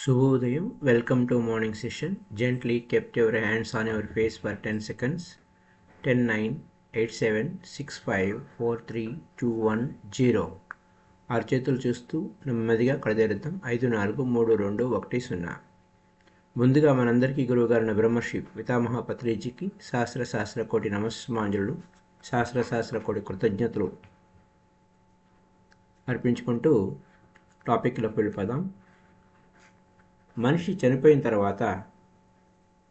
Shubhodayam, welcome to morning session. Gently kept your hands on your face for 10 seconds. 10, 9, 8, 7, 6, 5, 4, 3, 2, 1, 0. ఆరు చేతులు చూస్తూ నెమ్మదిగా కడదేరుద్దాం. 5, 4, 3, 2, 1, 0. ముందుగా మనందరికీ గురువుగారిన బ్రహ్మర్షి పితామహ పత్రిజీకి సహస్ర కోటి నమస్మాంజలు, సహస్ర కోటి కృతజ్ఞతలు అర్పించుకుంటూ టాపిక్లోకి వెళ్ళిపోదాం. మనిషి చనిపోయిన తర్వాత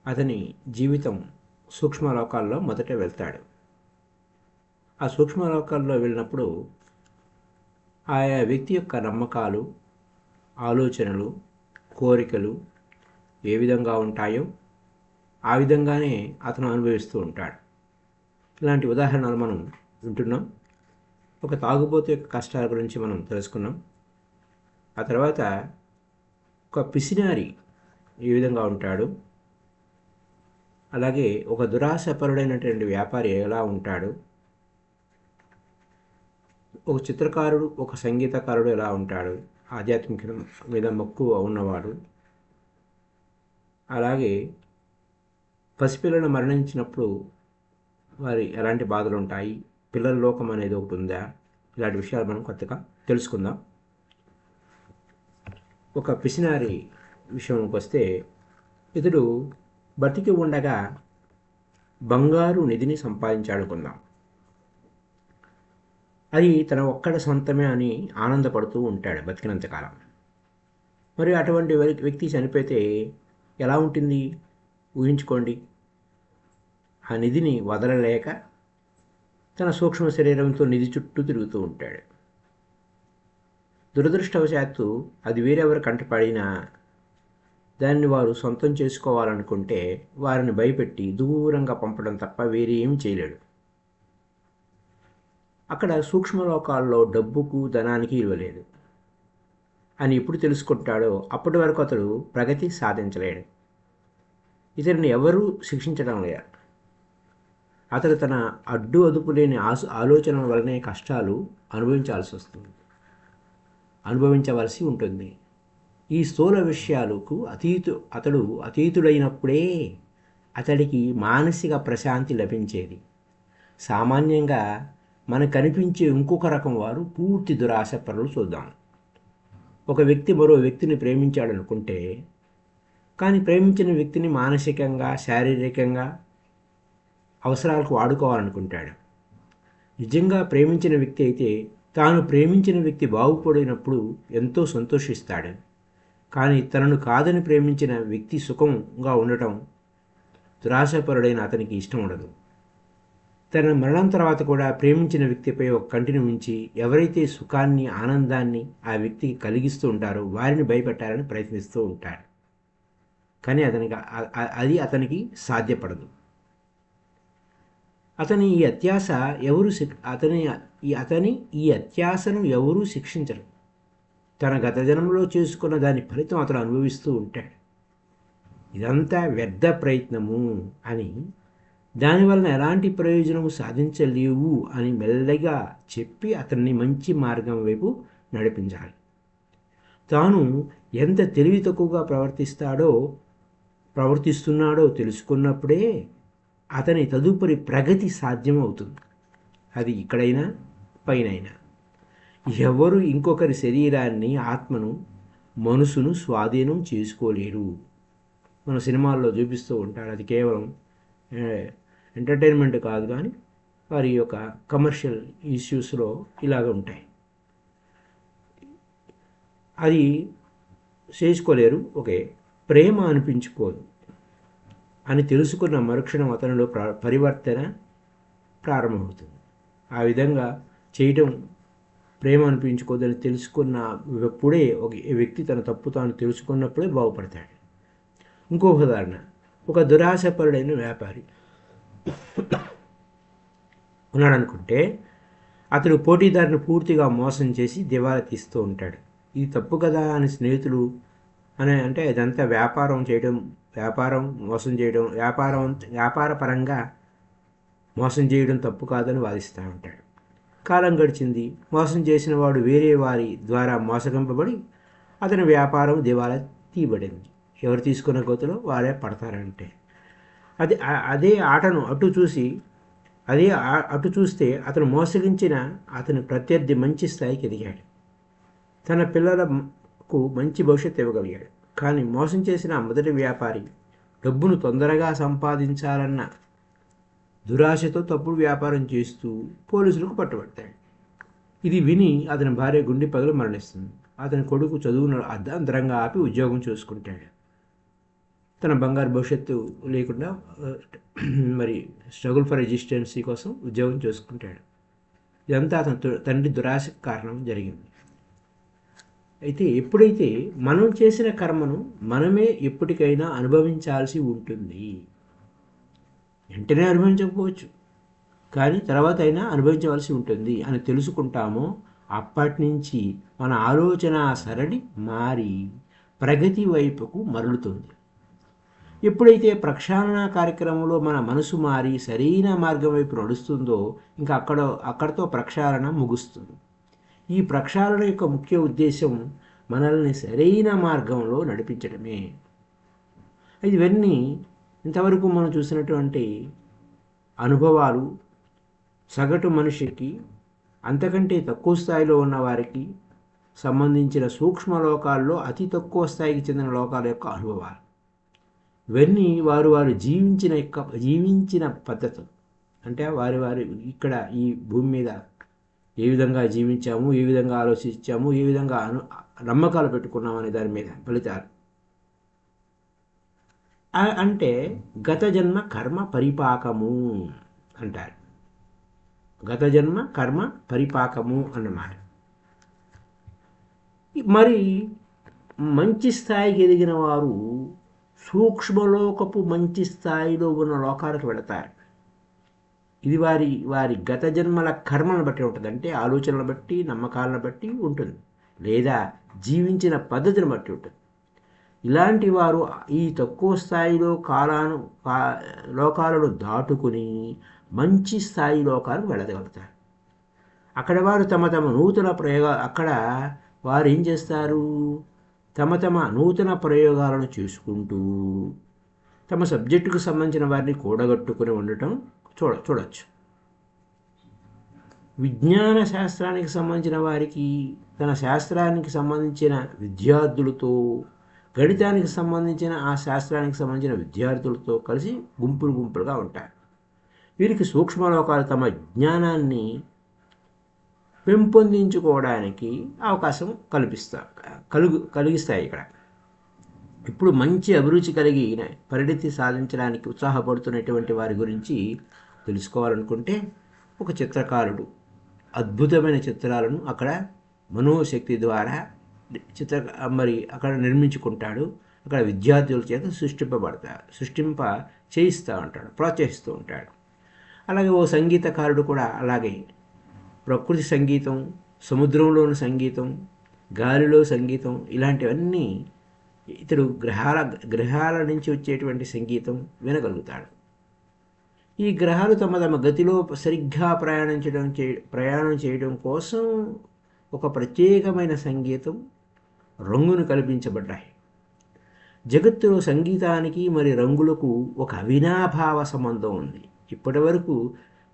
అతని జీవితం సూక్ష్మలోకాల్లో మొదట వెళ్తాడు. ఆ సూక్ష్మలోకాల్లో వెళ్ళినప్పుడు ఆయా వ్యక్తి యొక్క నమ్మకాలు, ఆలోచనలు, కోరికలు ఏ విధంగా ఉంటాయో ఆ విధంగానే అతను అనుభవిస్తూ ఉంటాడు. ఇలాంటి ఉదాహరణలు మనం వింటున్నాం. ఒక తాగుబోతు యొక్క కష్టాల గురించి మనం తెలుసుకున్నాం. ఆ తర్వాత ఒక పిసినారి ఏ విధంగా ఉంటాడు, అలాగే ఒక దురాశపరుడైనటువంటి వ్యాపారి ఎలా ఉంటాడు, ఒక చిత్రకారుడు, ఒక సంగీతకారుడు ఎలా ఉంటాడు, ఆధ్యాత్మిక మీద మక్కువ ఉన్నవాడు, అలాగే పసిపిల్లలు మరణించినప్పుడు వారి ఎలాంటి బాధలు ఉంటాయి, పిల్లల లోకం అనేది ఒకటి ఉందా, ఇలాంటి విషయాలు మనం కొత్తగా తెలుసుకుందాం. ఒక పిసినారి విషయంకి వస్తే, ఇతడు బతికి ఉండగా బంగారు నిధిని సంపాదించాడుకుందాం. అది తన ఒక్కడ సొంతమే అని ఆనందపడుతూ ఉంటాడు బతికినంతకాలం. మరి అటువంటి వ్యక్తి చనిపోతే ఎలా ఉంటుంది ఊహించుకోండి. ఆ నిధిని వదలలేక తన సూక్ష్మ శరీరంతో నిధి చుట్టూ తిరుగుతూ ఉంటాడు. దురదృష్టవశాత్తు అది వేరెవరి కంటపడినా దాన్ని వారు సొంతం చేసుకోవాలనుకుంటే వారిని భయపెట్టి దూరంగా పంపడం తప్ప వేరే ఏమి చేయలేడు. అక్కడ సూక్ష్మలోకాల్లో డబ్బుకు ధనానికి ఇవ్వలేదు అని ఎప్పుడు తెలుసుకుంటాడో అప్పటి వరకు అతడు ప్రగతి సాధించలేడు. ఇతరిని ఎవరూ శిక్షించడం లేదు. అతడు తన అడ్డు అదుపు లేని ఆలోచనల వలనే కష్టాలు అనుభవించవలసి ఉంటుంది. ఈ స్థూల విషయాలకు అతడు అతీతుడైనప్పుడే అతడికి మానసిక ప్రశాంతి లభించేది. సామాన్యంగా మనకు కనిపించే ఇంకొక రకం వారు పూర్తి దురాశపరులు చూద్దాం. ఒక వ్యక్తి మరో వ్యక్తిని ప్రేమించాడనుకుంటే, కానీ ప్రేమించిన వ్యక్తిని మానసికంగా, శారీరకంగా అవసరాలకు వాడుకోవాలనుకుంటాడు. నిజంగా ప్రేమించిన వ్యక్తి అయితే తాను ప్రేమించిన వ్యక్తి బాగుపడినప్పుడు ఎంతో సంతోషిస్తాడు. కానీ తనను కాదని ప్రేమించిన వ్యక్తి సుఖంగా ఉండటం దురాశపరుడైన అతనికి ఇష్టం ఉండదు. తన మరణం తర్వాత కూడా ప్రేమించిన వ్యక్తిపై ఒక కంటిని ఉంచి ఎవరైతే సుఖాన్ని, ఆనందాన్ని ఆ వ్యక్తికి కలిగిస్తూ ఉంటారో వారిని భయపెట్టాలని ప్రయత్నిస్తూ ఉంటాడు. కానీ అది అతనికి సాధ్యపడదు. అతని ఈ అత్యాశను ఎవరూ శిక్షించరు. తన గత జన్మలో చేసుకున్న దాని ఫలితం అతను అనుభవిస్తూ ఉంటాడు. ఇదంతా వ్యర్థ ప్రయత్నము అని, దానివలన ఎలాంటి ప్రయోజనము సాధించలేవు అని మెల్లగా చెప్పి అతన్ని మంచి మార్గం వైపు నడిపించాలి. తాను ఎంత తెలివి తక్కువగా ప్రవర్తిస్తున్నాడో తెలుసుకున్నప్పుడే అతని తదుపరి ప్రగతి సాధ్యమవుతుంది. అది ఇక్కడైనా పైనైనా. ఎవరు ఇంకొకరి శరీరాన్ని, ఆత్మను, మనసును స్వాధీనం చేసుకోలేరు. మన సినిమాల్లో చూపిస్తూ ఉంటారు. అది కేవలం ఎంటర్టైన్మెంట్ కాదు, కానీ వారి యొక్క కమర్షియల్ ఇష్యూస్లో ఇలాగ ఉంటాయి. అది చేసుకోలేరు. ఓకే, ప్రేమ అనిపించుకోదు అని తెలుసుకున్న మరుక్షణం అతనిలో పరివర్తన ప్రారంభమవుతుంది. ఆ విధంగా చేయటం ప్రేమ అనిపించుకోదని తెలుసుకున్నప్పుడే ఒక వ్యక్తి తన తప్పు తాను తెలుసుకున్నప్పుడే బాగుపడతాడు. ఇంకొక ఉదాహరణ, ఒక దురాశపరుడైన వ్యాపారి ఉన్నాడనుకుంటే అతడు పోటీదారుని పూర్తిగా మోసం చేసి దివాలా తీస్తూ ఉంటాడు. ఇది తప్పు కదా అని స్నేహితులు అంటే ఇదంతా వ్యాపారపరంగా మోసం చేయడం తప్పు కాదని వాదిస్తూ ఉంటాడు. కాలం గడిచింది. మోసం చేసిన వాడు వేరే వారి ద్వారా మోసగింపబడి అతని వ్యాపారం దివాలా తీయబడింది. ఎవరు తీసుకున్న గోతిలో వారే పడతారంటే అదే ఆటను అటు చూస్తే అతను మోసగించిన అతని ప్రత్యర్థి మంచి స్థాయికి ఎదిగాడు. తన పిల్లలకు మంచి భవిష్యత్తు ఇవ్వగలిగాడు. కానీ మోసం చేసిన మొదటి వ్యాపారి డబ్బును తొందరగా సంపాదించాలన్న దురాశతో తప్పుడు వ్యాపారం చేస్తూ పోలీసులకు పట్టుబడతాడు. ఇది విని అతని భార్య గుండె పగలు మరణిస్తుంది. అతని కొడుకు చదువును అర్ధాంతరంగా ఆపి ఉద్యోగం చూసుకుంటాడు. తన బంగారు భవిష్యత్తు లేకుండా మరి స్ట్రగుల్ ఫర్ ఎగ్జిస్టెన్సీ కోసం ఉద్యోగం చేసుకుంటాడు. ఇదంతా అతని తండ్రి దురాశకు కారణం జరిగింది. అయితే ఎప్పుడైతే మనం చేసిన కర్మను మనమే ఎప్పటికైనా అనుభవించాల్సి ఉంటుంది. వెంటనే అనుభవించకపోవచ్చు, కానీ తర్వాత అయినా అనుభవించవలసి ఉంటుంది అని తెలుసుకుంటామో అప్పటి నుంచి మన ఆలోచన సరళి మారి ప్రగతి వైపుకు మరలుతుంది. ఎప్పుడైతే ప్రక్షాళన కార్యక్రమంలో మన మనసు మారి సరైన మార్గం వైపు నడుస్తుందో ఇంకా అక్కడతో ప్రక్షాళన ముగుస్తుంది. ఈ ప్రక్షాళన యొక్క ముఖ్య ఉద్దేశం మనల్ని సరైన మార్గంలో నడిపించడమే. ఇవన్నీ ఇంతవరకు మనం చూసినటువంటి అనుభవాలు సగటు మనిషికి, అంతకంటే తక్కువ స్థాయిలో ఉన్న వారికి సంబంధించిన సూక్ష్మ లోకాల్లో అతి తక్కువ స్థాయికి చెందిన లోకాల యొక్క అనుభవాలు. ఇవన్నీ వారు జీవించిన పద్ధతులు. అంటే వారి ఇక్కడ ఈ భూమి మీద ఏ విధంగా జీవించాము, ఏ విధంగా ఆలోచించాము, ఏ విధంగా నమ్మకాలు పెట్టుకున్నాము అనే దాని మీద ఫలితాలు. అంటే గత జన్మ కర్మ పరిపాకము అంటారు. గత జన్మ కర్మ పరిపాకము అన్నమాట. మరి మంచి స్థాయికి ఎదిగిన వారు సూక్ష్మలోకపు మంచి స్థాయిలో ఉన్న లోకాలకు వెళతారు. ఇది వారి గత జన్మల కర్మను బట్టి ఉంటుంది. అంటే ఆలోచనలను బట్టి, నమ్మకాలను బట్టి ఉంటుంది, లేదా జీవించిన పద్ధతిని బట్టి ఉంటుంది. ఇలాంటి వారు ఈ తక్కువ స్థాయిలో లోకాలను దాటుకుని మంచి స్థాయి లోకాలకు వెళ్ళగలుగుతారు. అక్కడ వారు తమ నూతన వారు ఏం చేస్తారు? తమ నూతన ప్రయోగాలను చేసుకుంటూ తమ సబ్జెక్టుకు సంబంధించిన వారిని కూడగట్టుకుని ఉండటం చూడవచ్చు. విజ్ఞాన శాస్త్రానికి సంబంధించిన వారికి తన శాస్త్రానికి సంబంధించిన విద్యార్థులతో, గణితానికి సంబంధించిన ఆ శాస్త్రానికి సంబంధించిన విద్యార్థులతో కలిసి గుంపులుగా ఉంటారు. వీరికి సూక్ష్మలోకాలు తమ జ్ఞానాన్ని పెంపొందించుకోవడానికి అవకాశం కలిగిస్తాయి. ఇప్పుడు మంచి అభిరుచి కలిగి పరిణితి సాధించడానికి ఉత్సాహపడుతున్నటువంటి వారి గురించి తెలుసుకోవాలనుకుంటే, ఒక చిత్రకారుడు అద్భుతమైన చిత్రాలను అక్కడ మనోశక్తి ద్వారా అక్కడ నిర్మించుకుంటాడు. అక్కడ విద్యార్థుల చేత సృష్టింప చేయిస్తూ ఉంటాడు, ప్రోత్సహిస్తూ ఉంటాడు. అలాగే ఓ సంగీతకారుడు కూడా అలాగే ప్రకృతి సంగీతం, సముద్రంలోని సంగీతం, గాలిలో సంగీతం, ఇలాంటివన్నీ ఇతడు గ్రహాల నుంచి వచ్చేటువంటి సంగీతం వినగలుగుతాడు. ఈ గ్రహాలు తమ గతిలో సరిగ్గా ప్రయాణం చేయడం కోసం ఒక ప్రత్యేకమైన సంగీతం, రంగును కల్పించబడ్డాయి. జగత్తులో సంగీతానికి మరి రంగులకు ఒక అవినాభావ సంబంధం ఉంది. ఇప్పటి వరకు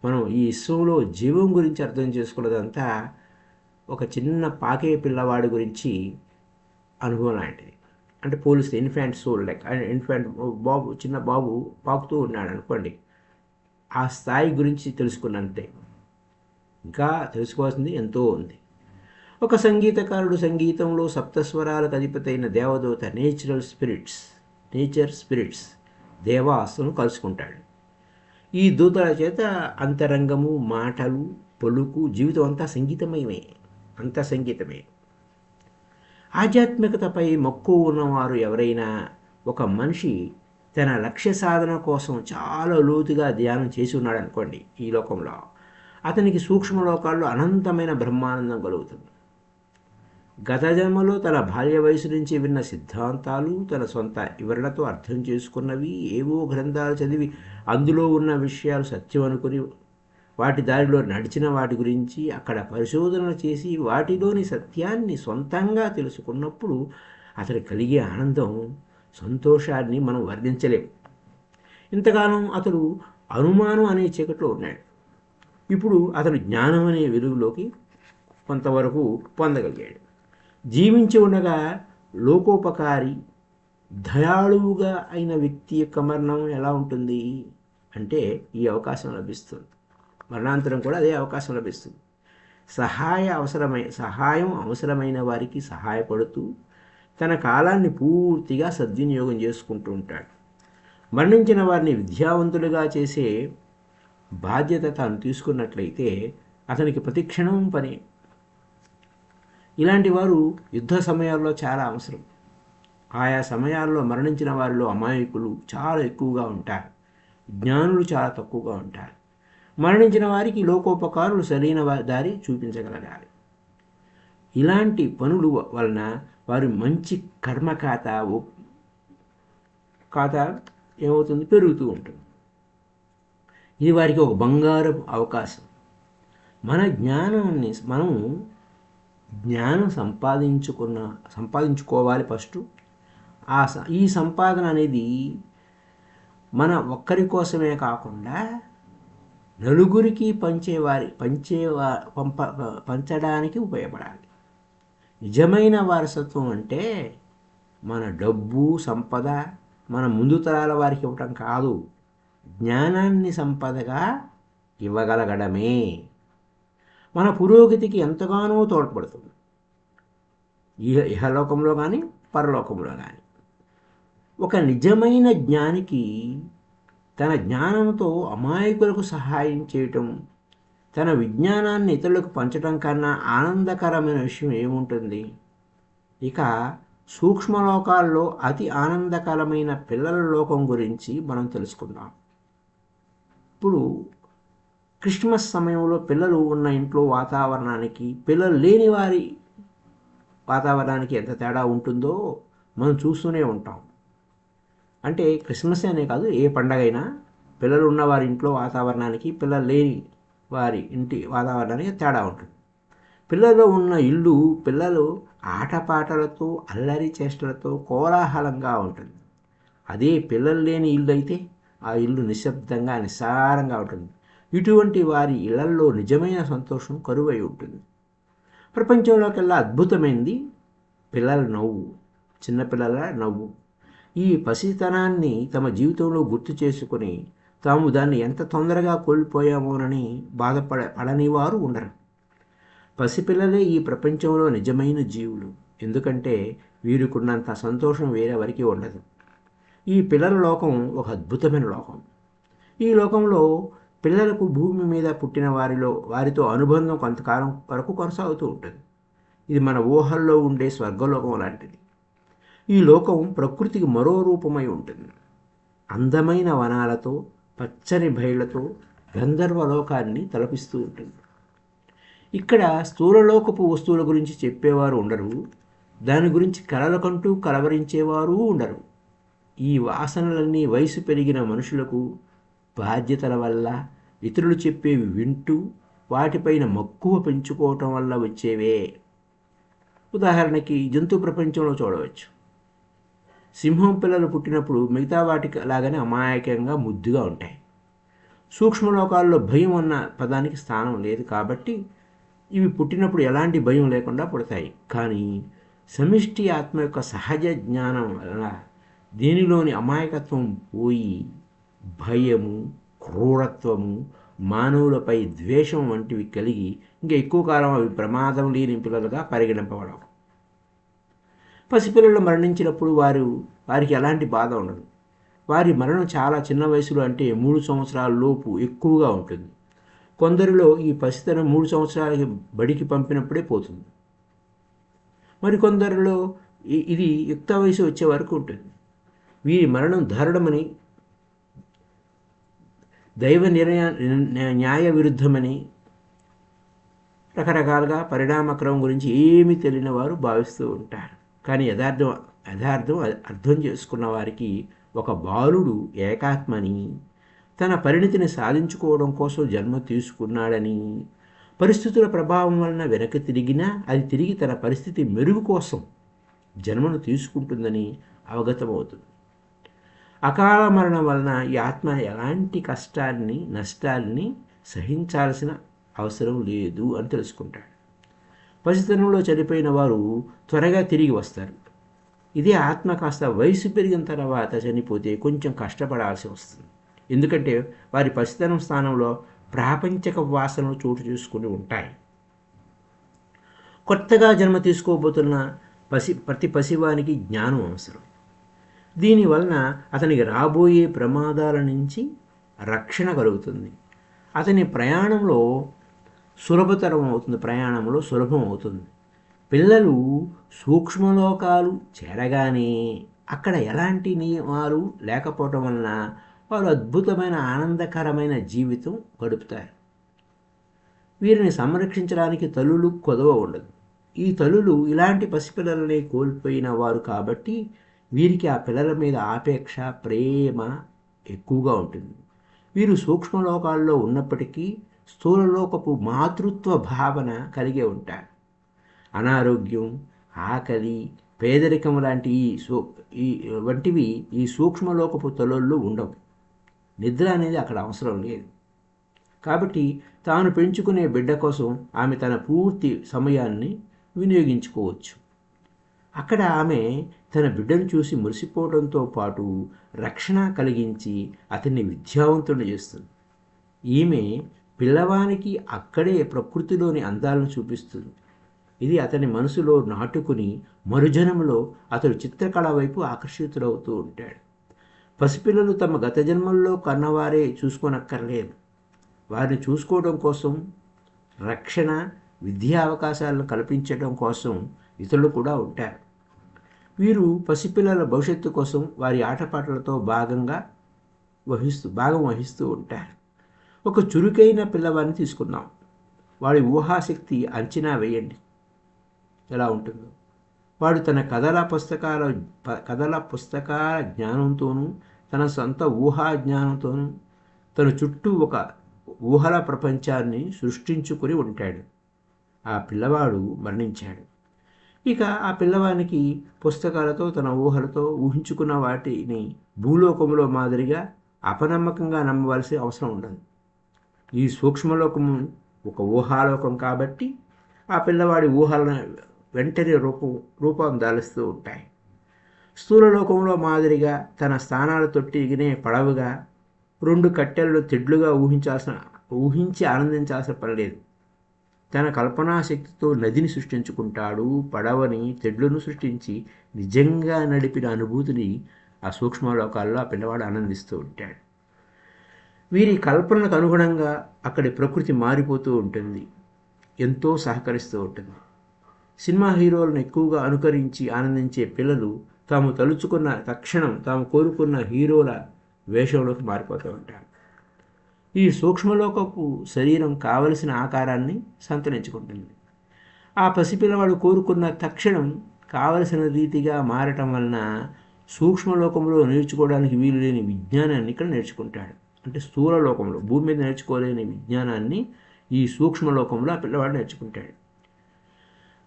మనం ఈ విశ్వంలో జీవం గురించి అర్థం చేసుకున్నదంతా ఒక చిన్న పాకే పిల్లవాడి గురించి అనుభవం లాంటిది. అంటే పోలిస్తే ఇన్ఫాంట్ సోల్, చిన్న బాబు పాకుతూ ఉన్నాడు అనుకోండి, ఆ స్థాయి గురించి తెలుసుకున్నంతే. ఇంకా తెలుసుకోవాల్సింది ఎంతో ఉంది. ఒక సంగీతకారుడు సంగీతంలో సప్తస్వరాలకు అధిపతి అయిన దేవదూత నేచర్ స్పిరిట్స్ దేవాసును కలుసుకుంటాడు. ఈ దూతల చేత అంతరంగము, మాటలు, పలుకు, జీవితం అంతా సంగీతమే. ఆధ్యాత్మికతపై మక్కువ ఉన్నవారు ఎవరైనా, ఒక మనిషి తన లక్ష్య సాధన కోసం చాలా లోతుగా ధ్యానం చేసి ఉన్నాడు అనుకోండి, ఈ లోకంలో అతనికి సూక్ష్మలోకాల్లో అనంతమైన బ్రహ్మానందం కలుగుతుంది. గత జన్మలో తన బాల్య వయసు నుంచి విన్న సిద్ధాంతాలు, తన సొంత వివరణతో అర్థం చేసుకున్నవి, ఏవో గ్రంథాలు చదివి అందులో ఉన్న విషయాలు సత్యం అనుకుని వాటి దారిలో నడిచిన వాటి గురించి అక్కడ పరిశోధన చేసి వాటిలోని సత్యాన్ని సొంతంగా తెలుసుకున్నప్పుడు అతడు కలిగే ఆనందం, సంతోషాన్ని మనం వర్ణించలేం. ఇంతకాలం అతడు అనుమానం అనే చీకట్లో ఉన్నాడు. ఇప్పుడు అతడు జ్ఞానం అనే వెలుగులోకి కొంతవరకు పొందగలిగాడు. జీవించి ఉండగా లోకోపకారి, దయాళువుగా అయిన వ్యక్తి యొక్క మరణం ఎలా ఉంటుంది అంటే ఈ అవకాశం లభిస్తుంది. మరణాంతరం కూడా అదే అవకాశం లభిస్తుంది. సహాయం అవసరమైన వారికి సహాయపడుతూ తన కాలాన్ని పూర్తిగా సద్వినియోగం చేసుకుంటూ ఉంటాడు. మరణించిన వారిని విద్యావంతులుగా చేసే బాధ్యత తాను తీసుకున్నట్లయితే అతనికి ప్రతిక్షణం పని. ఇలాంటి వారు యుద్ధ సమయాల్లో చాలా అవసరం. ఆయా సమయాల్లో మరణించిన వారిలో అమాయకులు చాలా ఎక్కువగా ఉంటారు, జ్ఞానులు చాలా తక్కువగా ఉంటారు. మరణించిన వారికి లోకోపకారులు సరైన దారి చూపించగలగాలి. ఇలాంటి పనులు వలన వారి మంచి కర్మ ఖాతా ఏమవుతుంది, పెరుగుతూ ఉంటుంది. ఇది వారికి ఒక బంగారు అవకాశం. మన జ్ఞానాన్ని మనం జ్ఞానం సంపాదించుకోవాలి ఫస్ట్. ఈ సంపాదన అనేది మన ఒక్కరి కోసమే కాకుండా నలుగురికి పంచడానికి ఉపయోగపడాలి. నిజమైన వారసత్వం అంటే మన డబ్బు సంపద మన ముందు తరాల వారికి ఇవ్వటం కాదు, జ్ఞానాన్ని సంపదగా ఇవ్వగలగడమే మన పురోగతికి ఎంతగానో తోడ్పడుతుంది, ఇహలోకంలో కానీ పరలోకంలో కానీ. ఒక నిజమైన జ్ఞానికి తన జ్ఞానంతో అమాయకులకు సహాయం చేయటం, తన విజ్ఞానాన్ని ఇతరులకు పంచడం కన్నా ఆనందకరమైన విషయం ఏముంటుంది? ఇక సూక్ష్మలోకాల్లో అతి ఆనందకరమైన పిల్లల లోకం గురించి మనం తెలుసుకుందాం. ఇప్పుడు క్రిస్మస్ సమయంలో పిల్లలు ఉన్న ఇంట్లో వాతావరణానికి పిల్లలు లేని వారి వాతావరణానికి ఎంత తేడా ఉంటుందో మనం చూస్తూనే ఉంటాం. అంటే క్రిస్మస్ అనే కాదు, ఏ పండగైనా పిల్లలు ఉన్న వారి ఇంట్లో వాతావరణానికి పిల్లలు లేని వారి ఇంటి వాతావరణానికి తేడా ఉంటుంది. పిల్లలు ఉన్న ఇల్లు పిల్లలు ఆటపాటలతో అల్లరి చేష్టలతో కోలాహలంగా ఉంటుంది. అదే పిల్లలు లేని ఇల్లు అయితే ఆ ఇల్లు నిశ్శబ్దంగా నిస్సారంగా ఉంటుంది. ఇటువంటి వారి ఇళ్లల్లో నిజమైన సంతోషం కరువై ఉంటుంది. ప్రపంచంలోకెల్లా అద్భుతమైంది పిల్లల నవ్వు, చిన్నపిల్లల నవ్వు. ఈ పసితనాన్ని తమ జీవితంలో గుర్తు చేసుకుని తాము దాన్ని ఎంత తొందరగా కోల్పోయామోనని పడని వారు ఉండరు. పసిపిల్లలే ఈ ప్రపంచంలో నిజమైన జీవులు. ఎందుకంటే వీరికున్నంత సంతోషం వేరెవరికి ఉండదు. ఈ పిల్లల లోకం ఒక అద్భుతమైన లోకం. ఈ లోకంలో పిల్లలకు భూమి మీద పుట్టిన వారితో అనుబంధం కొంతకాలం వరకు కొనసాగుతూ ఉంటుంది. ఇది మన ఊహల్లో ఉండే స్వర్గలోకం లాంటిది. ఈ లోకం ప్రకృతికి మరో రూపమై ఉంటుంది. అందమైన వనాలతో పచ్చని బయళ్లతో గంధర్వలోకాన్ని తలపిస్తూ ఉంటుంది. ఇక్కడ స్థూలలోకపు వస్తువుల గురించి చెప్పేవారు ఉండరు, దాని గురించి కలలకంటూ కలవరించేవారు ఉండరు. ఈ వాసనలన్నీ వయసు పెరిగిన మనుషులకు బాధ్యతల వల్ల, ఇతరులు చెప్పేవి వింటూ వాటిపైన మక్కువ పెంచుకోవటం వల్ల వచ్చేవే. ఉదాహరణకి జంతు ప్రపంచంలో చూడవచ్చు. సింహం పిల్లలు పుట్టినప్పుడు మిగతా వాటికి లాగానే అమాయకంగా ముద్దుగా ఉంటాయి. సూక్ష్మలోకాల్లో భయం అన్న పదానికి స్థానం లేదు కాబట్టి ఇవి పుట్టినప్పుడు ఎలాంటి భయం లేకుండా పుడతాయి. కానీ సమిష్టి ఆత్మ యొక్క సహజ జ్ఞానం వలన దీనిలోని అమాయకత్వం పోయి భయము, క్రూరత్వము, మానవులపై ద్వేషం వంటివి కలిగి ఇంకా ఎక్కువ కాలం అవి ప్రమాదం లేని పిల్లలుగా పరిగణింపబడవు. పసిపిల్లలు మరణించినప్పుడు వారికి ఎలాంటి బాధ ఉండదు. వారి మరణం చాలా చిన్న వయసులో, అంటే 3 సంవత్సరాల లోపు ఎక్కువగా ఉంటుంది. కొందరిలో ఈ పసితనం 3 సంవత్సరాలకి బడికి పంపినప్పుడే పోతుంది. మరికొందరిలో ఇది యుక్త వయసు వచ్చే వరకు ఉంటుంది. వీరి మరణం దారుణమని, దైవ న్యాయ విరుద్ధమని, రకరకాలుగా పరిణామక్రమం గురించి ఏమీ తెలియని వారు భావిస్తూ ఉంటారు. కానీ యథార్థం అర్థం చేసుకున్న వారికి ఒక బాలుడు ఏకాత్మని, తన పరిణితిని సాధించుకోవడం కోసం జన్మ తీసుకున్నాడని, పరిస్థితుల ప్రభావం వలన వెనక్కి తిరిగినా అది తిరిగి తన పరిస్థితి మెరుగు కోసం జన్మను తీసుకుంటుందని అవగతమవుతుంది. అకాల మరణం వలన ఈ ఆత్మ ఎలాంటి కష్టాన్ని నష్టాల్ని సహించాల్సిన అవసరం లేదు అని తెలుసుకుంటాడు. పసితనంలో చనిపోయిన వారు త్వరగా తిరిగి వస్తారు. ఇదే ఆత్మ కాస్త వయసు పెరిగిన తర్వాత చనిపోతే కొంచెం కష్టపడాల్సి వస్తుంది. ఎందుకంటే వారి పసితనం స్థానంలో ప్రాపంచిక వాసనలు చోటు చేసుకుని ఉంటాయి. కొత్తగా జన్మ తీసుకోబోతున్న ప్రతి పసివానికి జ్ఞానం అవసరం. దీనివలన అతనికి రాబోయే ప్రమాదాల నుంచి రక్షణ కలుగుతుంది. అతని ప్రయాణంలో సులభం అవుతుంది. పిల్లలు సూక్ష్మలోకాలు చేరగానే అక్కడ ఎలాంటి నియమాలు లేకపోవటం వలన వారు అద్భుతమైన ఆనందకరమైన జీవితం గడుపుతారు. వీరిని సంరక్షించడానికి తల్లులు కొదవ ఉండదు. ఈ తల్లులు ఇలాంటి పసిపిల్లలని కోల్పోయిన వారు కాబట్టి వీరికి ఆ పిల్లల మీద ఆపేక్ష ప్రేమ ఎక్కువగా ఉంటుంది. వీరు సూక్ష్మలోకాల్లో ఉన్నప్పటికీ స్థూలలోకపు మాతృత్వ భావన కలిగే ఉంటారు. అనారోగ్యం, ఆకలి, పేదరికం లాంటి వంటివి ఈ సూక్ష్మలోకపు తల్లుల్లో ఉండవు. నిద్ర అనేది అక్కడ అవసరం లేదు. కాబట్టి తాను పెంచుకునే బిడ్డ కోసం ఆమె తన పూర్తి సమయాన్ని వినియోగించుకోవచ్చు. అక్కడ ఆమె తన బిడ్డను చూసి మురిసిపోవడంతో పాటు రక్షణ కలిగించి అతన్ని విద్యావంతుడిని చేస్తుంది. ఈమె పిల్లవానికి అక్కడే ప్రకృతిలోని అందాలను చూపిస్తుంది. ఇది అతని మనసులో నాటుకుని మరుజన్మలో అతడు చిత్రకళ వైపు ఆకర్షితులవుతూ ఉంటాడు. పసిపిల్లలు తమ గత జన్మల్లో కన్నవారే చూసుకోనక్కర్లేదు. వారిని చూసుకోవడం కోసం, రక్షణ, విద్యా అవకాశాలను కల్పించడం కోసం ఇతరులు కూడా ఉంటారు. వీరు పసిపిల్లల భవిష్యత్తు కోసం వారి ఆటపాటలతో భాగం వహిస్తూ ఉంటారు. ఒక చురుకైన పిల్లవాడిని తీసుకుందాం. వాడి ఊహాశక్తి అంచనా వేయండి ఎలా ఉంటుందో. వాడు తన కథల పుస్తకాల జ్ఞానంతోనూ తన సొంత ఊహా జ్ఞానంతోనూ తన చుట్టూ ఒక ఊహల ప్రపంచాన్ని సృష్టించుకుని ఉంటాడు. ఆ పిల్లవాడు మరణించాడు. ఇక ఆ పిల్లవానికి పుస్తకాలతో తన ఊహలతో ఊహించుకున్న వాటిని భూలోకంలో మాదిరిగా అపనమ్మకంగా నమ్మవలసిన అవసరం ఉండదు. ఈ సూక్ష్మలోకము ఒక ఊహాలోకం కాబట్టి ఆ పిల్లవాడి ఊహలను వెంటనే రూపం దాలుస్తూ ఉంటాయి. స్థూలలోకంలో మాదిరిగా తన స్థానాలు తొట్టిగినే పడవగా 2 కట్టెలను తెడ్లుగా ఊహించి ఆనందించాల్సిన పని లేదు. తన కల్పనాశక్తితో నదిని సృష్టించుకుంటాడు. పడవని, తెడ్లను సృష్టించి నిజంగా నడిపిన అనుభూతిని ఆ సూక్ష్మలోకాల్లో ఆ పిల్లవాడు ఆనందిస్తూ ఉంటాడు. వీరి కల్పనలకు అనుగుణంగా అక్కడి ప్రకృతి మారిపోతూ ఉంటుంది, ఎంతో సహకరిస్తూ ఉంటుంది. సినిమా హీరోలను ఎక్కువగా అనుకరించి ఆనందించే పిల్లలు తాము తలుచుకున్న తక్షణం తాము కోరుకున్న హీరోల వేషంలోకి మారిపోతూ ఉంటారు. ఈ సూక్ష్మలోకపు శరీరం కావలసిన ఆకారాన్ని సంతరించుకుంటుంది. ఆ పసిపిల్లవాడు కోరుకున్న తక్షణం కావలసిన రీతిగా మారటం వలన సూక్ష్మలోకంలో నేర్చుకోవడానికి వీలు లేని విజ్ఞానాన్ని ఇక్కడ నేర్చుకుంటాడు. అంటే స్థూలలోకంలో భూమి మీద నేర్చుకోలేని విజ్ఞానాన్ని ఈ సూక్ష్మలోకంలో ఆ పిల్లవాడు నేర్చుకుంటాడు.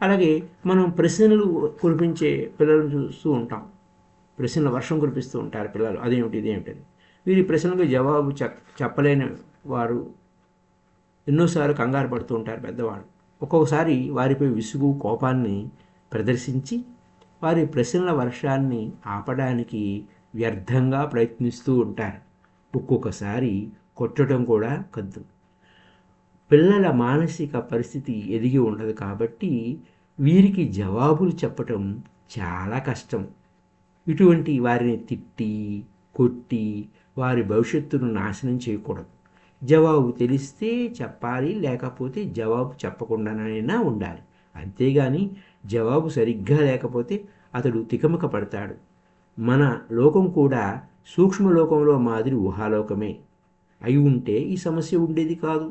అలాగే మనం ప్రశ్నలు కురిపించే పిల్లలను చూస్తూ ఉంటాం. ప్రశ్నల వర్షం కురిపిస్తూ ఉంటారు పిల్లలు. అదేమిటి ఇదేమిటని. వీరి ప్రశ్నలకు జవాబు చెప్పలేని వారు ఎన్నోసార్లు కంగారు పడుతూ ఉంటారు పెద్దవాళ్ళు. ఒక్కొక్కసారి వారిపై విసుగు, కోపాన్ని ప్రదర్శించి వారి ప్రశ్నల వర్షాన్ని ఆపడానికి వ్యర్థంగా ప్రయత్నిస్తూ ఉంటారు. ఒక్కొక్కసారి కొట్టడం కూడా కద్దు. పిల్లల మానసిక పరిస్థితి ఎదిగి ఉండదు కాబట్టి వీరికి జవాబులు చెప్పటం చాలా కష్టం. ఇటువంటి వారిని తిట్టి, కొట్టి వారి భవిష్యత్తును నాశనం చేయకూడదు. జవాబు తెలిస్తే చెప్పాలి, లేకపోతే జవాబు చెప్పకుండానైనా ఉండాలి. అంతేగాని జవాబు సరిగ్గా లేకపోతే అతడు తికమక పడతాడు. మన లోకం కూడా సూక్ష్మలోకంలో మాదిరి ఊహాలోకమే అయి ఉంటే ఈ సమస్య ఉండేది కాదు.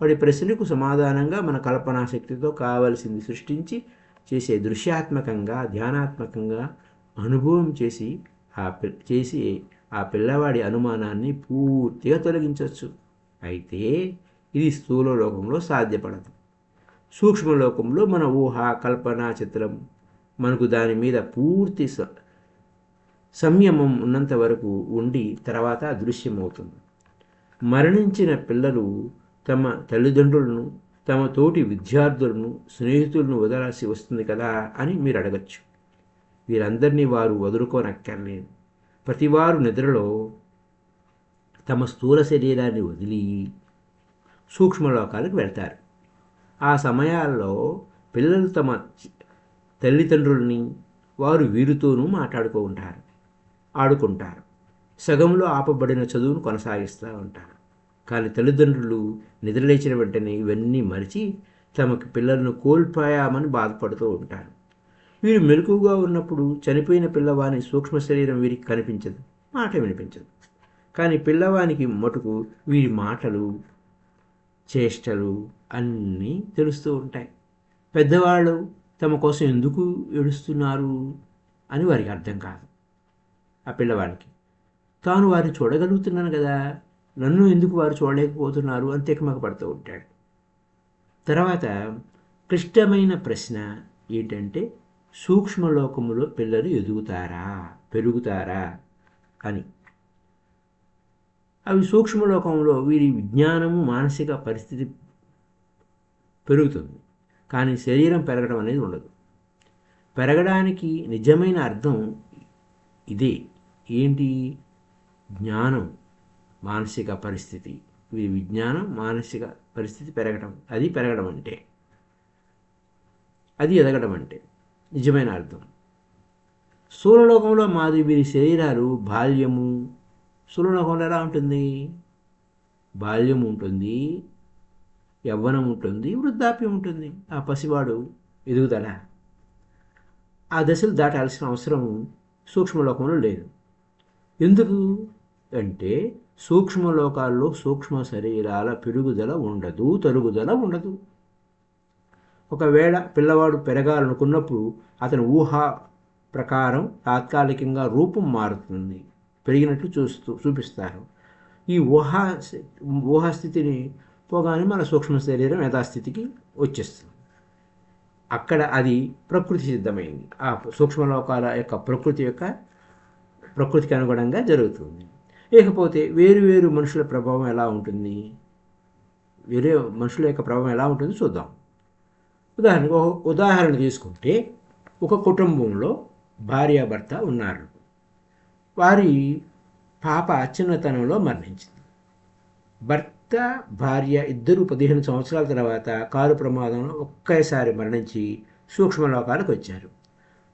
వాడి ప్రశ్నకు సమాధానంగా మన కల్పనాశక్తితో కావలసింది సృష్టించి చేసే దృశ్యాత్మకంగా, ధ్యానాత్మకంగా అనుభవం చేసి ఆ పిల్లవాడి అనుమానాన్ని పూర్తిగా తొలగించవచ్చు. అయితే ఇది స్థూలలోకంలో సాధ్యపడదు. సూక్ష్మలోకంలో మన ఊహ, కల్పన చిత్రం మనకు దాని మీద పూర్తి సంయమం ఉన్నంత వరకు ఉండి తర్వాత అదృశ్యమవుతుంది. మరణించిన పిల్లలు తమ తల్లిదండ్రులను, తమ తోటి విద్యార్థులను, స్నేహితులను వదలాల్సి వస్తుంది కదా అని మీరు అడగచ్చు. వీరందరినీ వారు వదులుకోనక్కర్లేదు. ప్రతివారు నిద్రలో తమ స్థూల శరీరాన్ని వదిలి సూక్ష్మలోకాలకు వెళ్తారు. ఆ సమయాల్లో పిల్లలు తమ తల్లిదండ్రుల్ని వారు వీరితోనూ ఆడుకుంటారు. సగంలో ఆపబడిన చదువును కొనసాగిస్తూ ఉంటారు. కానీ తల్లిదండ్రులు నిద్రలేచిన వెంటనే ఇవన్నీ మరిచి తమకు పిల్లలను కోల్పోయామని బాధపడుతూ ఉంటారు. వీరు మెలకువగా ఉన్నప్పుడు చనిపోయిన పిల్లవాని సూక్ష్మ శరీరం వీరికి కనిపించదు, మాట వినిపించదు. కానీ పిల్లవానికి మటుకు వీరి మాటలు, చేష్టలు అన్నీ తెలుస్తూ ఉంటాయి. పెద్దవాళ్ళు తమ కోసం ఎందుకు ఏడుస్తున్నారు అని వారికి అర్థం కాదు. ఆ పిల్లవాడికి తాను వారిని చూడగలుగుతున్నాను కదా, నన్ను ఎందుకు వారు చూడలేకపోతున్నారు అని తికమక పడుతూ ఉంటాడు. తర్వాత క్లిష్టమైన ప్రశ్న ఏంటంటే, సూక్ష్మలోకములో పిల్లలు పెరుగుతారా అని. అవి సూక్ష్మలోకంలో వీరి విజ్ఞానము, మానసిక పరిస్థితి పెరుగుతుంది, కానీ శరీరం పెరగడం అనేది ఉండదు. పెరగడానికి నిజమైన అర్థం ఇదే. ఏంటి? జ్ఞానం, మానసిక పరిస్థితి. వీరి విజ్ఞానం, మానసిక పరిస్థితి పెరగడం, అది పెరగడం అంటే, అది ఎదగడం అంటే నిజమైన అర్థం. స్థూలలోకంలో మాది వీరి శరీరాలు బాల్యము. స్థూలలోకంలో ఎలా ఉంటుంది? బాల్యం ఉంటుంది, యవ్వనం ఉంటుంది, వృద్ధాప్యం ఉంటుంది. ఆ పసివాడు ఎదుగుదల, ఆ దశలు దాటాల్సిన అవసరం సూక్ష్మలోకంలో లేదు. ఎందుకు అంటే సూక్ష్మలోకాల్లో సూక్ష్మ శరీరాల పెరుగుదల ఉండదు, తరుగుదల ఉండదు. ఒకవేళ పిల్లవాడు పెరగాలనుకున్నప్పుడు అతని ఊహ ప్రకారం తాత్కాలికంగా రూపం మారుతుంది, పెరిగినట్లు చూపిస్తారు. ఈ ఊహాస్థితిని పోగానే మన సూక్ష్మ శరీరం యథాస్థితికి వచ్చేస్తుంది. అక్కడ అది ప్రకృతి సిద్ధమైంది. ఆ సూక్ష్మలోకాల యొక్క ప్రకృతికి అనుగుణంగా జరుగుతుంది. లేకపోతే వేరు మనుషుల ప్రభావం ఎలా ఉంటుంది, వేరే మనుషుల యొక్క ప్రభావం ఎలా ఉంటుందో చూద్దాం. ఉదాహరణ తీసుకుంటే, ఒక కుటుంబంలో భార్యాభర్త ఉన్నారు. వారి పాప చిన్నతనంలో మరణించింది. భర్త, భార్య ఇద్దరు 15 సంవత్సరాల తర్వాత కారు ప్రమాదంలో ఒకేసారి మరణించి సూక్ష్మలోకాలకు వచ్చారు.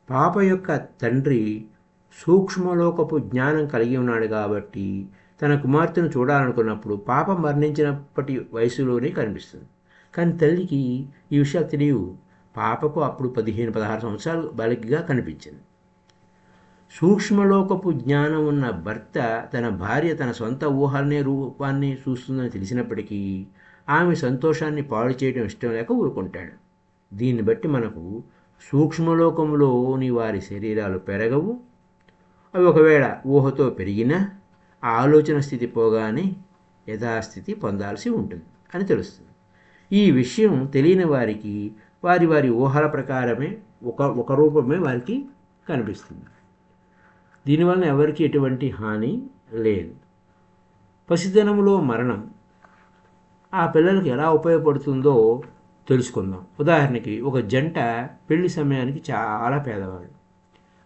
పాప యొక్క తండ్రి సూక్ష్మలోకపు జ్ఞానం కలిగి ఉన్నాడు కాబట్టి తన కుమార్తెను చూడాలనుకున్నప్పుడు పాప మరణించినప్పటి వయసులోనే కనిపిస్తుంది. కానీ తల్లికి ఈ విషయాలు తెలియవు. పాపకు అప్పుడు 15-16 సంవత్సరాలు బాలికగా కనిపించింది. సూక్ష్మలోకపు జ్ఞానం ఉన్న భర్త తన భార్య తన సొంత రూపాన్ని చూస్తుందని తెలిసినప్పటికీ ఆమె సంతోషాన్ని పాడు చేయడం ఇష్టం లేక ఊరుకుంటాడు. దీన్ని బట్టి మనకు సూక్ష్మలోకంలోని వారి శరీరాలు పెరగవు. అవి ఒకవేళ ఊహతో పెరిగినా ఆ ఆలోచన స్థితి పోగానే యథాస్థితి పొందాల్సి ఉంటుంది అని తెలుస్తుంది. ఈ విషయం తెలియని వారికి వారి ఊహల ప్రకారమే ఒక రూపమే వారికి కనిపిస్తుంది. దీనివలన ఎవరికి ఎటువంటి హాని లేదు. పసితనంలో మరణం ఆ పిల్లలకు ఎలా ఉపయోగపడుతుందో తెలుసుకుందాం. ఉదాహరణకి, ఒక జంట పెళ్లి సమయానికి చాలా పేదవాళ్ళు.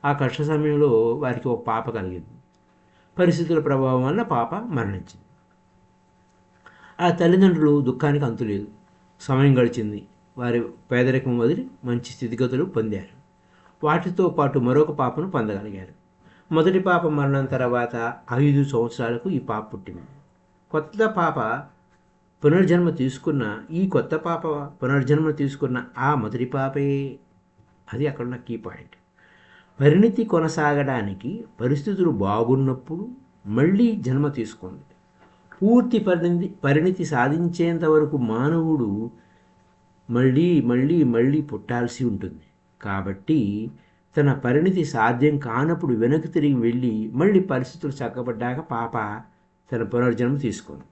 ఆ కష్ట సమయంలో వారికి ఒక పాప కలిగింది. పరిస్థితుల ప్రభావం వల్ల పాప మరణించింది. ఆ తల్లిదండ్రులు దుఃఖానికి అంతులేదు. సమయం గడిచింది, వారి పేదరికం వదిలి మంచి స్థితిగతులు పొందారు. వాటితో పాటు మరొక పాపను పొందగలిగారు. మొదటి పాప మరణం తర్వాత 5 సంవత్సరాలకు ఈ పాప పుట్టింది. కొత్త పాప పునర్జన్మ తీసుకున్న ఆ మొదటి పాపే. అది అక్కడున్న కీ పాయింట్. పరిణితి కొనసాగడానికి పరిస్థితులు బాగున్నప్పుడు మళ్ళీ జన్మ తీసుకుంది. పూర్తి పరిణితి సాధించేంత వరకు మానవుడు మళ్ళీ పుట్టాల్సి ఉంటుంది. కాబట్టి తన పరిణితి సాధ్యం కానప్పుడు వెనక్కి తిరిగి వెళ్ళి మళ్ళీ పరిస్థితులు చక్కబడ్డాక పాప తన పునర్జన్మ తీసుకుంది.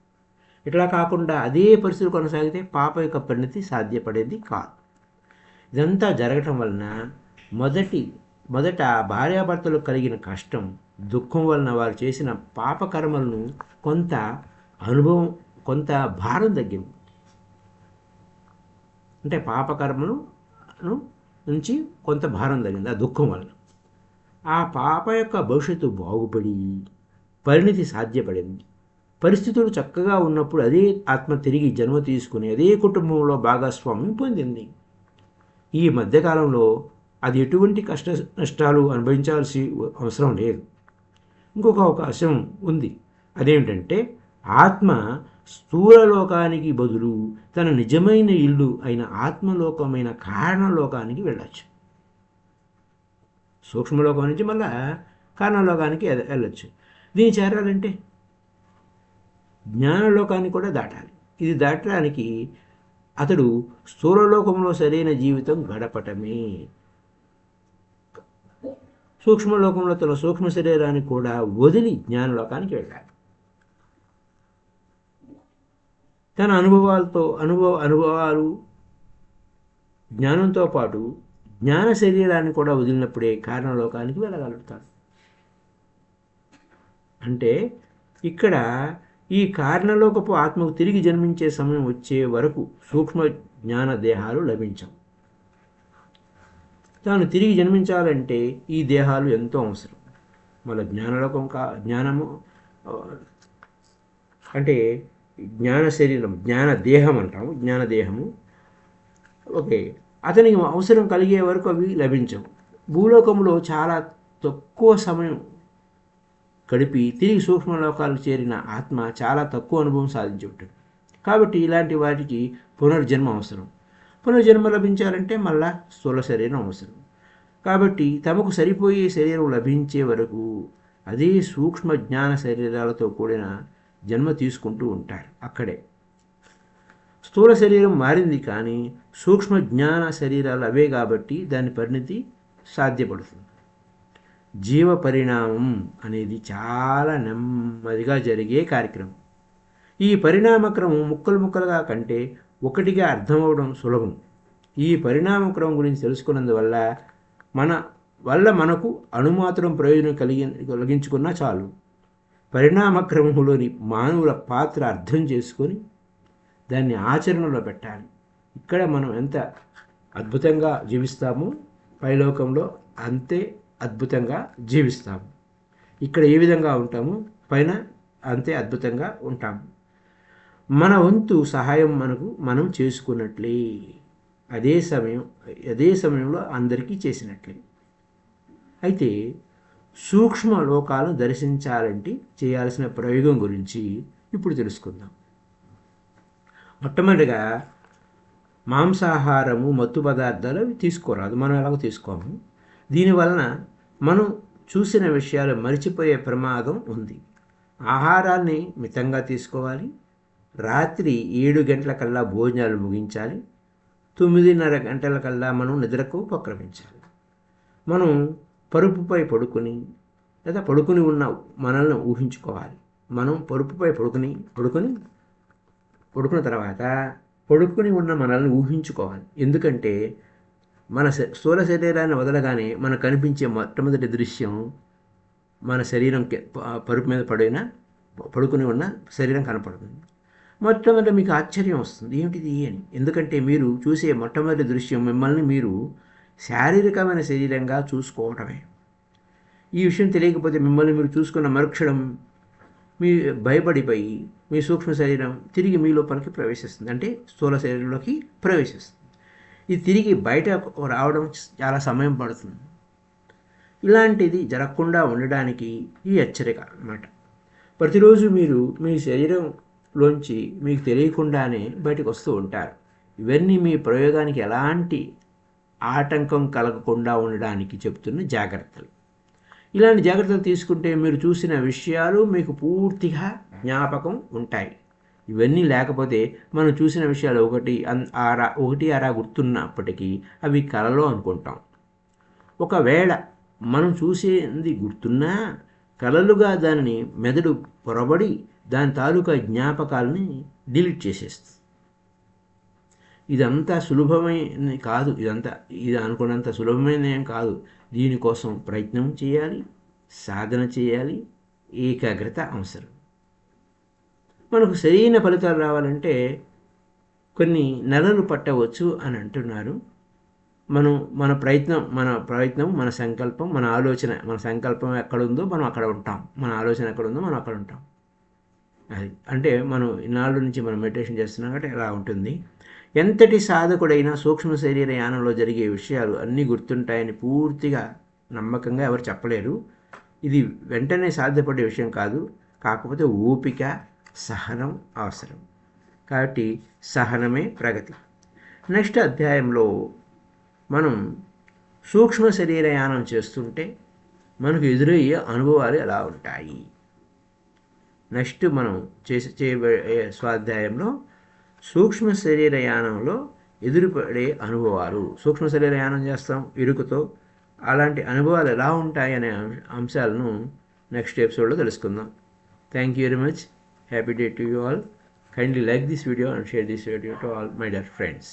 ఇట్లా కాకుండా అదే పరిస్థితులు కొనసాగితే పాప యొక్క పరిణితి సాధ్యపడేది కాదు. ఇదంతా జరగటం వలన మొదట భార్యాభర్తలు కలిగిన కష్టం, దుఃఖం వలన వారు చేసిన పాపకర్మలను కొంత భారం తగ్గింది. అంటే పాపకర్మను నుంచి కొంత భారం తగ్గింది ఆ దుఃఖం వలన. ఆ పాప యొక్క భవిష్యత్తు బాగుపడి పరిణితి సాధ్యపడింది. పరిస్థితులు చక్కగా ఉన్నప్పుడు అదే ఆత్మ తిరిగి జన్మ తీసుకుని అదే కుటుంబంలో భాగస్వామ్యం పొందింది. ఈ మధ్యకాలంలో అది ఎటువంటి కష్ట నష్టాలు అనుభవించాల్సి అవసరం లేదు. ఇంకొక అవకాశం ఉంది. అదేమిటంటే ఆత్మ స్థూల లోకానికి బదులు తన నిజమైన ఇల్లు అయిన ఆత్మలోకమైన కారణలోకానికి వెళ్ళచ్చు. సూక్ష్మలోకం నుంచి మళ్ళా కారణలోకానికి వెళ్ళచ్చు. దీన్ని చేరాలంటే జ్ఞానలోకాన్ని కూడా దాటాలి. ఇది దాటడానికి అతడు స్థూలలోకంలో సరైన జీవితం గడపటమే. సూక్ష్మలోకంలో తన సూక్ష్మ శరీరాన్ని కూడా వదిలి జ్ఞానలోకానికి వెళ్ళాలి. తన అనుభవాలు జ్ఞానంతో పాటు జ్ఞాన శరీరాన్ని కూడా వదిలినప్పుడే కారణలోకానికి వెళ్ళగలుగుతాడు. అంటే ఇక్కడ ఈ కారణలోకపు ఆత్మకు తిరిగి జన్మించే సమయం వచ్చే వరకు సూక్ష్మ జ్ఞాన దేహాలు లభించవు. తాను తిరిగి జన్మించాలంటే ఈ దేహాలు ఎంతో అవసరం. మళ్ళీ జ్ఞానము అంటే జ్ఞాన శరీరం, జ్ఞాన దేహం అంటాము. జ్ఞానదేహము ఓకే, అతనికి అవసరం కలిగే వరకు అవి లభించవు. భూలోకంలో చాలా తక్కువ సమయం గడిపి తిరిగి సూక్ష్మలోకాలకు చేరిన ఆత్మ చాలా తక్కువ అనుభవం సాధించి ఉంటుంది. కాబట్టి ఇలాంటి వాటికి పునర్జన్మ అవసరం. పునర్జన్మ లభించాలంటే మళ్ళా స్థూల శరీరం అవసరం. కాబట్టి తమకు సరిపోయే శరీరం లభించే వరకు అదే సూక్ష్మ జ్ఞాన శరీరాలతో కూడిన జన్మ తీసుకుంటూ ఉంటారు. అక్కడే స్థూల శరీరం మారింది, కానీ సూక్ష్మ జ్ఞాన శరీరాలు అవే కాబట్టి దాని పరిణితి సాధ్యపడుతుంది. జీవ పరిణామం అనేది చాలా నెమ్మదిగా జరిగే కార్యక్రమం. ఈ పరిణామక్రమం ముక్కలుగా కంటే ఒకటిగా అర్థమవడం సులభం. ఈ పరిణామక్రమం గురించి తెలుసుకున్నందువల్ల మనకు అణుమాత్రం ప్రయోజనం కలిగించుకున్నా చాలు. పరిణామక్రమంలోని మానవుల పాత్ర అర్థం చేసుకొని దాన్ని ఆచరణలో పెట్టాలి. ఇక్కడ మనం ఎంత అద్భుతంగా జీవిస్తామో పైలోకంలో అంతే అద్భుతంగా జీవిస్తాము. ఇక్కడ ఏ విధంగా ఉంటామో పైన అంతే అద్భుతంగా ఉంటాము. మన వంతు సహాయం మనం చేసుకున్నట్లే, అదే సమయంలో అందరికీ చేసినట్లే. అయితే సూక్ష్మ లోకాలను దర్శించాలంటే చేయాల్సిన ప్రయోగం గురించి ఇప్పుడు తెలుసుకుందాం. మొట్టమొదటిగా మాంసాహారము, మత్తు పదార్థాలు అవి తీసుకోరాదు. మనం ఎలాగో తీసుకోము. దీనివలన మనం చూసిన విషయాలు మరిచిపోయే ప్రమాదం ఉంది. ఆహారాన్ని మితంగా తీసుకోవాలి. రాత్రి 7 గంటలకల్లా భోజనాలు ముగించాలి. 9:30 గంటలకల్లా మనం నిద్రకు ఉపక్రమించాలి. మనం పరుపుపై పడుకుని లేదా పడుకుని ఉన్న మనల్ని ఊహించుకోవాలి. మనం పరుపుపై పడుకున్న తర్వాత పడుకుని ఉన్న మనల్ని ఊహించుకోవాలి. ఎందుకంటే మన స్థూల శరీరాన్ని వదలగానే మనకు కనిపించే మొట్టమొదటి దృశ్యం మన శరీరం పరుపు మీద పడుకుని ఉన్న శరీరం కనపడుతుంది. మొట్టమొదటి మీకు ఆశ్చర్యం వస్తుంది, ఏమిటిది అని. ఎందుకంటే మీరు చూసే మొట్టమొదటి దృశ్యం మిమ్మల్ని మీరు శారీరకమైన శరీరంగా చూసుకోవటమే. ఈ విషయం తెలియకపోతే మిమ్మల్ని మీరు చూసుకున్న మరుక్షణం మీ భయపడిపోయి మీ సూక్ష్మ శరీరం తిరిగి మీ లోపలికి ప్రవేశిస్తుంది, అంటే స్థూల శరీరంలోకి ప్రవేశిస్తుంది. ఇది తిరిగి బయట రావడం చాలా సమయం పడుతుంది. ఇలాంటిది జరగకుండా ఉండడానికి ఈ హెచ్చరిక అన్నమాట. ప్రతిరోజు మీరు మీ శరీరంలోంచి మీకు తెలియకుండానే బయటకు వస్తూ ఉంటారు. ఇవన్నీ మీ ప్రయోగానికి ఎలాంటి ఆటంకం కలగకుండా ఉండడానికి చెప్తున్న జాగ్రత్తలు. ఇలాంటి జాగ్రత్తలు తీసుకుంటే మీరు చూసిన విషయాలు మీకు పూర్తిగా జ్ఞాపకం ఉంటాయి. ఇవన్నీ లేకపోతే మనం చూసిన విషయాలు ఒకటి అరా గుర్తున్నప్పటికీ అవి కలలో అనుకుంటాం. ఒకవేళ మనం చూసేది గుర్తున్నా కలలుగా దానిని మెదడు పొరబడి దాని తాలూకా జ్ఞాపకాలని డిలీట్ చేసేస్తుంది. ఇదంతా సులభమైన కాదు, ఇది అనుకున్నంత సులభమైన ఏం కాదు. దీనికోసం ప్రయత్నం చేయాలి, సాధన చేయాలి, ఏకాగ్రత అవసరం. మనకు సరైన ఫలితాలు రావాలంటే కొన్ని నెలలు పట్టవచ్చు అని అంటున్నారు. మన సంకల్పం, మన ఆలోచన, మన సంకల్పం ఎక్కడుందో మనం అక్కడ ఉంటాం, మన ఆలోచన ఎక్కడుందో మనం అక్కడ ఉంటాం. అది అంటే మనం ఇన్నాళ్ళ నుంచి మనం మెడిటేషన్ చేస్తున్నాం కాబట్టి ఎలా ఉంటుంది. ఎంతటి సాధకుడైనా సూక్ష్మ శరీర యానంలో జరిగే విషయాలు అన్నీ గుర్తుంటాయని పూర్తిగా నమ్మకంగా ఎవరు చెప్పలేరు. ఇది వెంటనే సాధ్యపడే విషయం కాదు. కాకపోతే ఓపిక, సహనం అవసరం. కాబట్టి సహనమే ప్రగతి. నెక్స్ట్ అధ్యాయంలో మనం సూక్ష్మ శరీరయానం చేస్తుంటే మనకు ఎదురయ్యే అనుభవాలు ఎలా ఉంటాయి. నెక్స్ట్ మనం చేయబడే స్వాధ్యాయంలో సూక్ష్మ శరీరయానంలో ఎదురుపడే అనుభవాలు. సూక్ష్మ శరీరయానం చేస్తాం ఇరుకుతో, అలాంటి అనుభవాలు ఎలా ఉంటాయి అనే అంశాలను నెక్స్ట్ ఎపిసోడ్లో తెలుసుకుందాం. Thank you very much. Happy day to you all. Kindly like this video and share this video to all my dear friends.